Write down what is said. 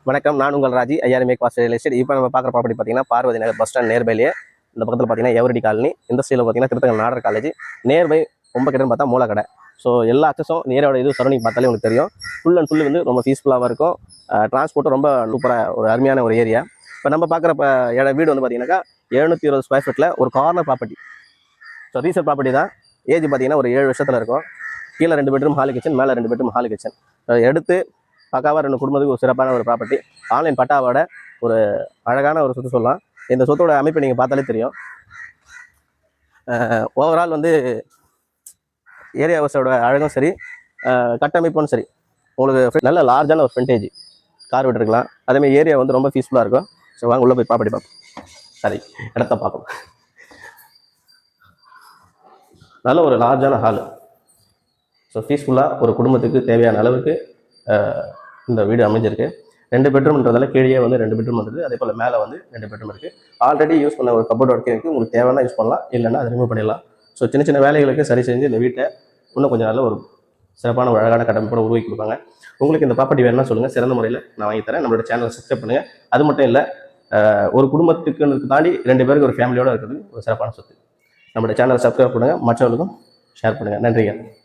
வணக்கம். நான் உங்கள் Raji. IRMA cost real estate. இப்போ நம்ம பார்க்குற ப்ராப்பர்ட்டி பார்த்தீங்கன்னா பார்வதி நகர் பஸ் ஸ்டாண்ட் நேர்பைலேயே இந்த பக்கத்தில் பார்த்தீங்கன்னா எவரடி காலனி, இந்த சைடில் பார்த்தீங்கன்னா திருத்தங்கல் நாடர் காலேஜ், நேர்பை ரொம்ப கிட்டன்னு பார்த்தா மூலக்கடை. ஸோ எல்லா அக்சஸும் நேரோட இது சரௌண்டிங் பார்த்தாலே உங்களுக்கு தெரியும். ஃபுல் அண்ட் ஃபுல் வந்து ரொம்ப பீஸ்ஃபுல்லாக இருக்கும். டிரான்ஸ்போர்ட்டும் ரொம்ப சூப்பராக ஒரு அருமையான ஒரு ஏரியா. இப்போ நம்ம பார்க்குற வீடு வந்து பார்த்தீங்கன்னாக்கா 720 ஸ்கொயர் ஃபீட்டில் ஒரு corner property. So resale property தான். ஏஜ் பார்த்தீங்கன்னா ஒரு 7 வருஷத்தில் இருக்கும். கீழே 2 பெட்ரூம் ஹால் கிச்சன், மேலே 2 பெட்ரூம் ஹால் கிச்சன் எடுத்து பக்காவாக 2 குடும்பத்துக்கு ஒரு சிறப்பான ஒரு ப்ராப்பர்ட்டி. ஆன்லைன் பட்டாவோட ஒரு அழகான ஒரு சொத்து சொல்லலாம். இந்த சொத்தோட அமைப்பை நீங்கள் பார்த்தாலே தெரியும். ஓவரால் வந்து ஏரியா ஹவுஸோட அழகும் சரி, கட்டமைப்பும் சரி, உங்களுக்கு நல்ல லார்ஜான ஒரு ஃப்ரண்டேஜ் கார் விட்டுருக்கலாம். அதேமாதிரி ஏரியா வந்து ரொம்ப பீஸ்ஃபுல்லாக இருக்கும். ஸோ வாங்க உள்ளே போய் ப்ராப்பர்ட்டி பார்ப்போம். சரி, இடத்த பார்ப்போம். நல்ல ஒரு லார்ஜான ஹாலு. ஸோ பீஸ்ஃபுல்லாக ஒரு குடும்பத்துக்கு தேவையான அளவுக்கு இந்த வீடு அமைஞ்சிருக்கு. 2 பெட்ரூம்ன்றதால கீழே வந்து 2 பெட்ரூம் வருது. அதே போல் மேலே வந்து 2 பெட்ரூம் இருக்குது. ஆல்ரெடி யூஸ் பண்ண ஒரு கபோர்ட் ஒர்க் இருக்குது. உங்களுக்கு தேவைன்னா யூஸ் பண்ணலாம், இல்லைன்னா அதை ரிமூவ் பண்ணிடலாம். ஸோ சின்ன சின்ன வேலைகளுக்கு சரி செஞ்சு இந்த வீட்டை இன்னும் கொஞ்சம் நல்ல ஒரு சிறப்பான ஒரு அழகான கட்டமைப்போட உருவாக்கி கொடுப்பாங்க. உங்களுக்கு இந்த ப்ராப்பர்ட்டி வேணும்னா சொல்லுங்கள், சிறந்த முறையில் நான் வாங்கி தரேன். நம்மளோட சேனலை சப்ஸ்கிரைப் பண்ணுங்கள். அது மட்டும் இல்லை, ஒரு குடும்பத்துக்கு தாண்டி 2 பேருக்கு ஒரு ஃபேமிலியோடு இருக்கிறது ஒரு சிறப்பான சொத்து. நம்மளோட சேனலை சப்ஸ்கிரைப் பண்ணுங்கள், மற்றவர்களுக்கும் ஷேர் பண்ணுங்கள். நன்றிங்க.